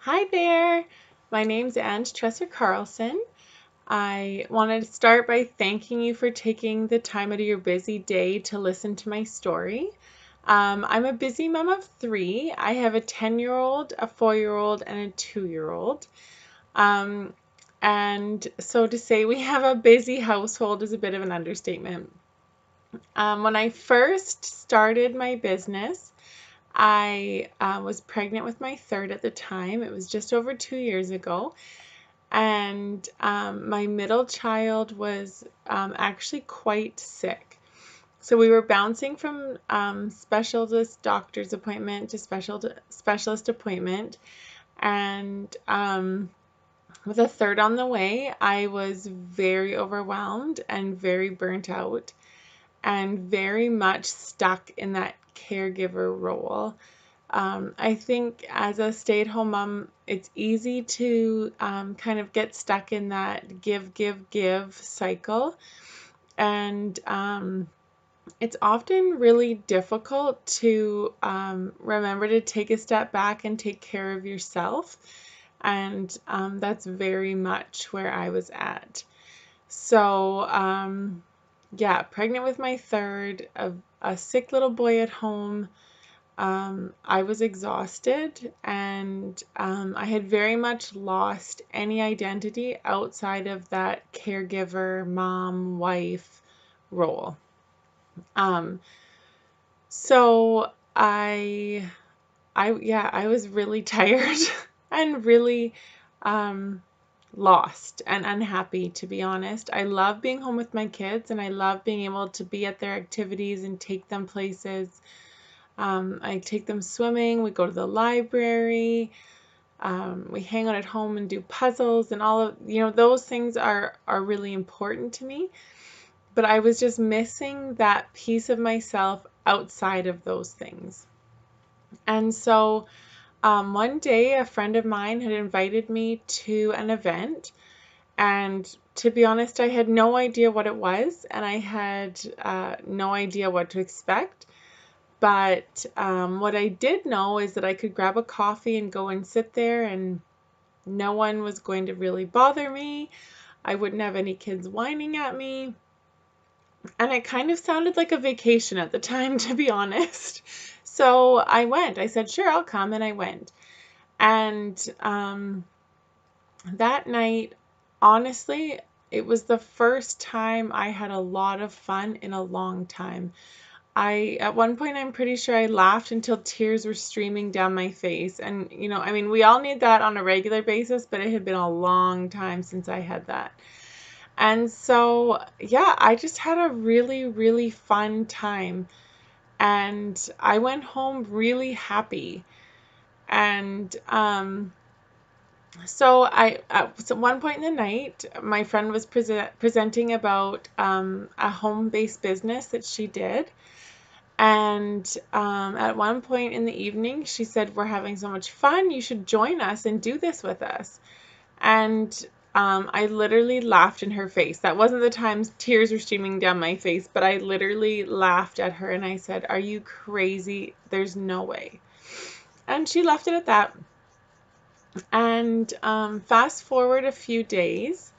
Hi there, my name's Tresoor-Carlson. I wanted to start by thanking you for taking the time out of your busy day to listen to my story. I'm a busy mom of three. I have a 10-year-old, a 4-year-old, and a 2-year-old. Um, and so to say we have a busy household is a bit of an understatement. When I first started my business, I was pregnant with my third at the time. It was just over 2 years ago. And my middle child was actually quite sick. So we were bouncing from specialist doctor's appointment to specialist appointment. And with a third on the way, I was very overwhelmed and very burnt out and very much stuck in that caregiver role. I think as a stay-at-home mom, it's easy to kind of get stuck in that give cycle. And it's often really difficult to remember to take a step back and take care of yourself. And that's very much where I was at. So, yeah, pregnant with my third, a sick little boy at home. I was exhausted and I had very much lost any identity outside of that caregiver, mom, wife role. Um, so I was really tired and really um, lost and unhappy, to be honest. I love being home with my kids and I love being able to be at their activities and take them places. I take them swimming, we go to the library, we hang out at home and do puzzles and all of, those things are really important to me. But I was just missing that piece of myself outside of those things. And so one day a friend of mine had invited me to an event. And to be honest, I had no idea what it was, and I had no idea what to expect. But what I did know is that I could grab a coffee and go and sit there, and no one was going to really bother me. I wouldn't have any kids whining at me. And it kind of sounded like a vacation at the time, to be honest. So I went. I said, sure, I'll come. And I went. And that night, honestly, it was the first time I had a lot of fun in a long time. At one point, I'm pretty sure I laughed until tears were streaming down my face. And, I mean, we all need that on a regular basis, but it had been a long time since I had that. And so, yeah, I just had a really, really fun time. And I went home really happy. And so at one point in the night, my friend was presenting about a home-based business that she did. And at one point in the evening, she said, we're having so much fun. You should join us and do this with us. And I literally laughed in her face. That wasn't the time tears were streaming down my face, but I literally laughed at her and I said, are you crazy? There's no way. And she left it at that. And fast forward a few days,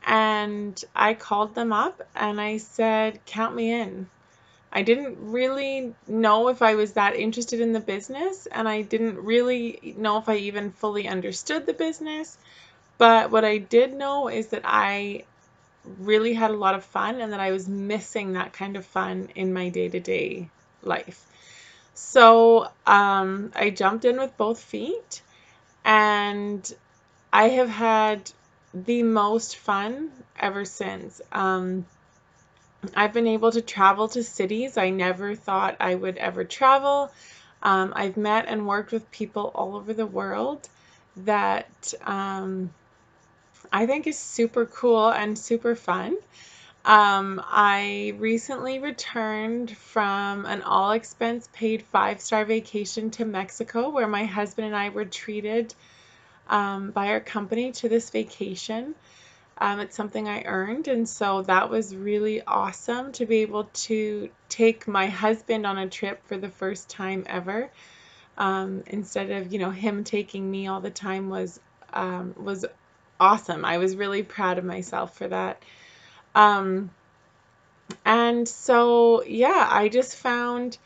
and I called them up and I said, count me in. I didn't really know if I was that interested in the business, and I didn't really know if I even fully understood the business. But what I did know is that I really had a lot of fun and that I was missing that kind of fun in my day-to-day life. So I jumped in with both feet, and I have had the most fun ever since. I've been able to travel to cities I never thought I would ever travel. I've met and worked with people all over the world that I think is super cool and super fun. I recently returned from an all-expense paid 5-star vacation to Mexico where my husband and I were treated by our company to this vacation. It's something I earned, and so that was really awesome to be able to take my husband on a trip for the first time ever. instead of, him taking me all the time was awesome. I was really proud of myself for that. Um, and so, yeah, I just found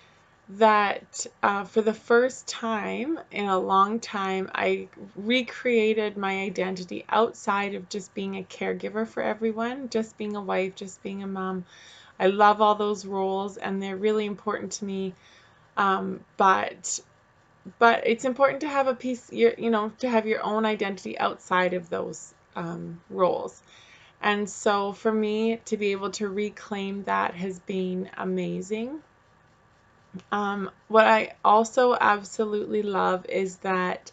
that for the first time in a long time, I recreated my identity outside of just being a caregiver for everyone, just being a wife, just being a mom. I love all those roles and they're really important to me. But it's important to have a piece, to have your own identity outside of those roles. And so for me to be able to reclaim that has been amazing. What I also absolutely love is that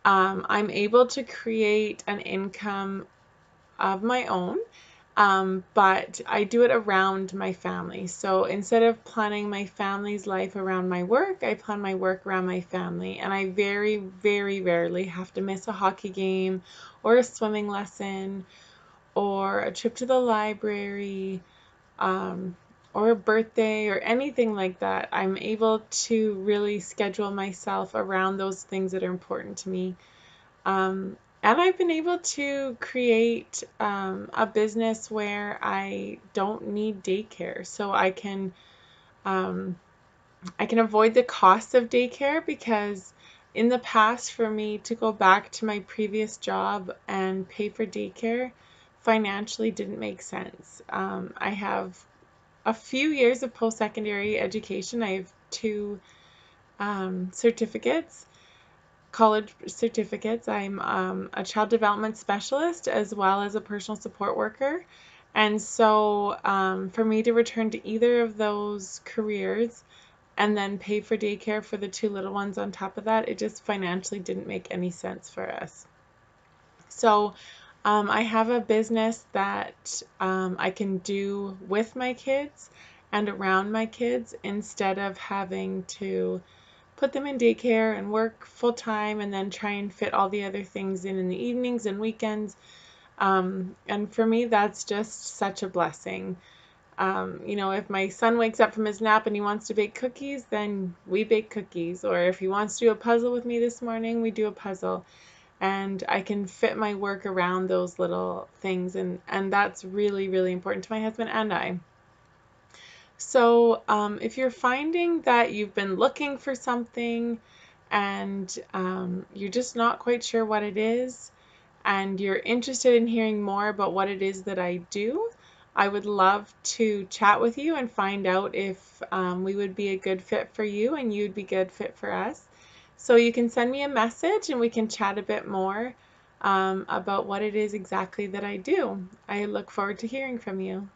I'm able to create an income of my own, but I do it around my family. So instead of planning my family's life around my work, I plan my work around my family. And I very, very rarely have to miss a hockey game or a swimming lesson or a trip to the library, um, or a birthday or anything like that. I'm able to really schedule myself around those things that are important to me. And I've been able to create a business where I don't need daycare, so um, I can avoid the cost of daycare because in the past, for me to go back to my previous job and pay for daycare financially didn't make sense. I have a few years of post-secondary education. I have two certificates, college certificates. I'm a child development specialist as well as a personal support worker. And so for me to return to either of those careers and then pay for daycare for the two little ones on top of that, it just financially didn't make any sense for us. So I have a business that I can do with my kids and around my kids instead of having to put them in daycare and work full time and then try and fit all the other things in the evenings and weekends. And for me, that's just such a blessing. If my son wakes up from his nap and he wants to bake cookies, then we bake cookies. Or if he wants to do a puzzle with me this morning, we do a puzzle. And I can fit my work around those little things. And that's really, really important to my husband and I. So if you're finding that you've been looking for something and you're just not quite sure what it is, and you're interested in hearing more about what it is that I do, I would love to chat with you and find out if we would be a good fit for you and you'd be a good fit for us. So you can send me a message and we can chat a bit more about what it is exactly that I do. I look forward to hearing from you.